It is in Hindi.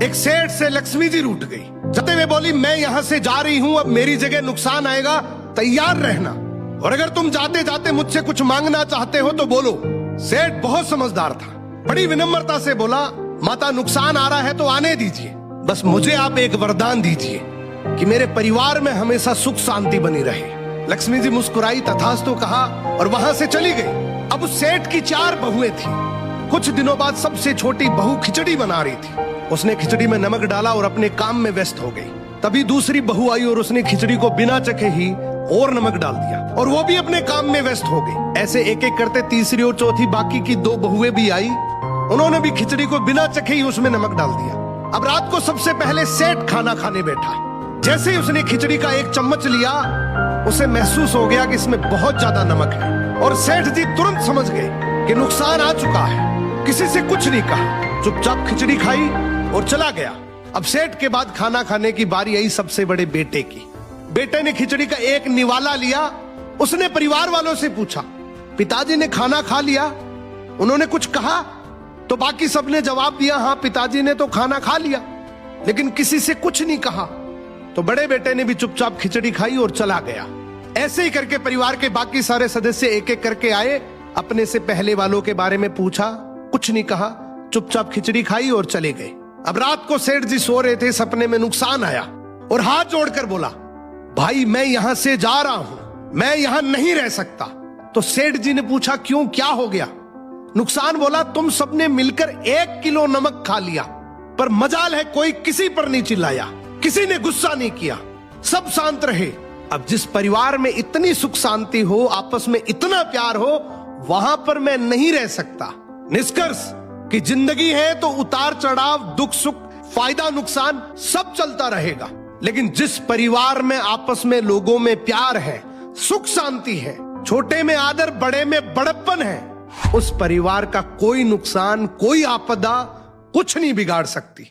एक सेठ से लक्ष्मी जी रूठ गई। जाते हुए बोली, मैं यहाँ से जा रही हूँ, अब मेरी जगह नुकसान आएगा, तैयार रहना, और अगर तुम जाते जाते मुझसे कुछ मांगना चाहते हो तो बोलो। सेठ बहुत समझदार था, बड़ी विनम्रता से बोला, माता नुकसान आ रहा है तो आने दीजिए, बस मुझे आप एक वरदान दीजिए कि मेरे परिवार में हमेशा सुख शांति बनी रहे। लक्ष्मी जी मुस्कुराई, तथास्तु कहा और वहां से चली गई। अब उस सेठ की 4 बहुएं थी। कुछ दिनों बाद सबसे छोटी बहू खिचड़ी बना रही थी। उसने खिचड़ी में नमक डाला और अपने काम में व्यस्त हो गई। तभी दूसरी बहू आई और उसने खिचड़ी को बिना चखे ही और नमक डाल दिया और वो भी अपने काम में व्यस्त हो गई। ऐसे एक एक करते तीसरी और चौथी बाकी की 2 बहुएं भी आई। उन्होंने भी खिचड़ी को बिना चखे ही उसमें नमक डाल दिया। अब रात को सबसे पहले सेठ खाना खाने बैठा। जैसे ही उसने खिचड़ी का 1 चम्मच लिया, उसे महसूस हो गया कि इसमें बहुत ज्यादा नमक है, और सेठ जी तुरंत समझ गए कि नुकसान आ चुका है। किसी से कुछ नहीं कहा, चुपचाप खिचड़ी खाई और चला गया। अब सेठ के बाद खाना खाने की बारी आई सबसे बड़े बेटे की। बेटे ने खिचड़ी का 1 निवाला लिया। उसने परिवार वालों से पूछा, पिताजी ने खाना खा लिया? उन्होंने कुछ कहा? तो बाकी सबने जवाब दिया, हाँ पिताजी ने तो खाना खा लिया, लेकिन किसी से कुछ नहीं कहा। तो बड़े बेटे ने भी चुपचाप खिचड़ी खाई और चला गया। ऐसे ही करके परिवार के बाकी सारे सदस्य एक एक करके आए, अपने से पहले वालों के बारे में पूछा, कुछ नहीं कहा, चुपचाप खिचड़ी खाई और चले गए। अब रात को सेठ जी सो रहे थे, सपने में नुकसान आया और हाथ जोड़कर बोला, भाई मैं यहां से जा रहा हूं, मैं यहां नहीं रह सकता। तो सेठ जी ने पूछा, क्यों, क्या हो गया? नुकसान बोला, तुम सबने मिलकर 1 किलो नमक खा लिया, पर मजाल है कोई किसी पर नहीं चिल्लाया, किसी ने गुस्सा नहीं किया, सब शांत रहे। अब जिस परिवार में इतनी सुख शांति हो, आपस में इतना प्यार हो, वहां पर मैं नहीं रह सकता। निष्कर्ष कि जिंदगी है तो उतार चढ़ाव, दुख सुख, फायदा नुकसान सब चलता रहेगा, लेकिन जिस परिवार में आपस में लोगों में प्यार है, सुख शांति है, छोटे में आदर, बड़े में बड़प्पन है, उस परिवार का कोई नुकसान, कोई आपदा कुछ नहीं बिगाड़ सकती।